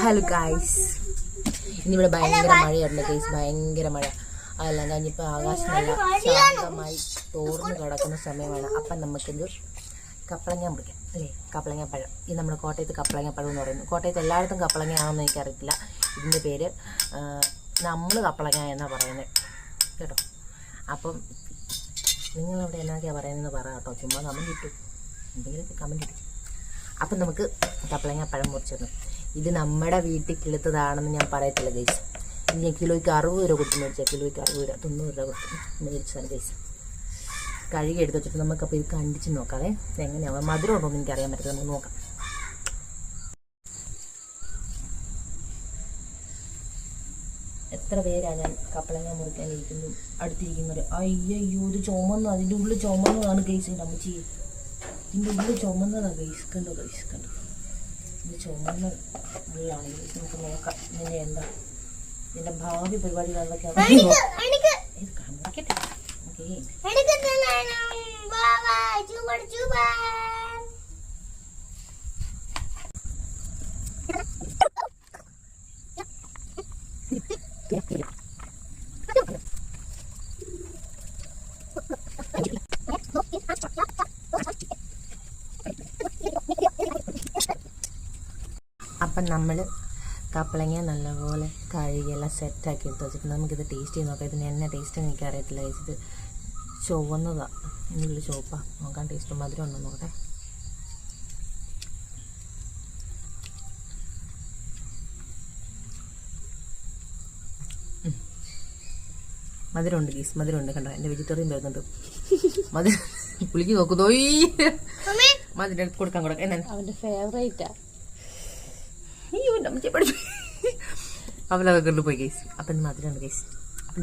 Hello guys, ഇന്നിവിടെ ഭയങ്കര മഴയായിരുന്നു ഗൈസ്, ഭയങ്കര മഴ. അതെല്ലാം കഴിഞ്ഞിപ്പോൾ ആകാശം നല്ല ശാന്തമായി തോർന്ന് കിടക്കുന്ന സമയമാണ്. അപ്പം നമുക്കിത് കപ്പളങ്ങ മുറിക്കാം അല്ലേ, കപ്പളങ്ങപ്പഴം. ഇത് നമ്മുടെ കോട്ടയത്ത് കപ്പളങ്ങപ്പഴം എന്ന് പറയുന്നത്. കോട്ടയത്ത് എല്ലായിടത്തും കപ്പളങ്ങയാണെന്ന് എനിക്കറിയത്തില്ല. ഇതിൻ്റെ പേര് നമ്മൾ കപ്പളങ്ങ എന്നാണ് പറയുന്നത് കേട്ടോ. അപ്പം നിങ്ങളവിടെ എന്നൊക്കെയാണ് പറയുന്നതെന്ന് പറ കേട്ടോ. ചുമ്മാ കമൻറ്റ് ഇട്ടു, എന്തെങ്കിലുമൊക്കെ കമൻറ്റ് ഇട്ടു. അപ്പം നമുക്ക് കപ്പളങ്ങപ്പഴം മുറിച്ചിരുന്നു. ഇത് നമ്മുടെ വീട്ടിൽ കിളുത്തതാണെന്ന് ഞാൻ പറയത്തില്ല ഗൈസ്. ഇത് ഞാൻ കിലോയ്ക്ക് 60 രൂപ കൊടുത്ത് മേടിച്ചാൽ, കിലോയ്ക്ക് 60 രൂപ 90 രൂപ കൊടുത്ത് മേടിച്ചതാണ് ഗൈസ്. കഴുകി എടുത്ത് വെച്ചിട്ട് നമുക്കപ്പോൾ ഇത് കണ്ടിച്ച് നോക്കാവേ എങ്ങനെയാവും. മധുരം ഉണ്ടോ എന്ന് എനിക്കറിയാൻ പറ്റില്ല, നമുക്ക് നോക്കാം. എത്ര പേരാണ് ഞാൻ കപ്പളങ്ങ മുറിക്കാൻ ഇരിക്കുന്നു അടുത്തിരിക്കുന്നത്. അയ്യോ ഇത് ചുമന്നു, അതിൻ്റെ ഉള്ളിൽ ചുമന്നതാണ് ഗൈസ്. എൻ്റെ അമ്മച്ചി ഇതിൻ്റെ ഉള്ളിൽ ചുമന്നതാണ് ഗൈസ്. കണ്ടോ ഗൈസ്, കണ്ടോ ഇത് ചുമന്ന ഉള്ളിലാണ് ഗൈസ്. നമുക്ക് നോക്കാം ഇതിൻ്റെ എന്താ ഇതിൻ്റെ ഭാവി പരിപാടികൾ എന്തൊക്കെയാണ്. ഇത് കാണിക്കട്ടെ. ഓക്കെ, അപ്പം നമ്മൾ കപ്പളങ്ങ നല്ലപോലെ കഴുകിയെല്ലാം സെറ്റാക്കി എടുത്ത് വെച്ചിട്ട് നമുക്കിത് ടേസ്റ്റ് ചെയ്ത് നോക്കാം. ഇതിന് എന്നെ ടേസ്റ്റ് എനിക്ക് അറിയത്തില്ല. ഇത് ചുവന്നതാണ്, ഇതിനുള്ളിൽ ചുവപ്പാണ്. നോക്കാൻ ടേസ്റ്റ് മധുരം ഉണ്ടോ നോക്കട്ടെ. മധുരമുണ്ട് ഗീസ്, മധുരമുണ്ട്. കണ്ടോ എൻ്റെ വെജിറ്റേറിയൻ വരുന്നുണ്ട്. മധുരം പുളിക്ക് നോക്കുന്നോ, മധുരം എടുത്ത് കൊടുക്കാൻ കൊടുക്കാം. എന്നാ അവന്റെ ഫേവറേറ്റാ. അയ്യോ പഠിച്ചു അവലൊക്കെ കൊണ്ടുപോയി ഗൈസ്. അപ്പം മധുരമുണ്ട് ഗൈസ്. അപ്പം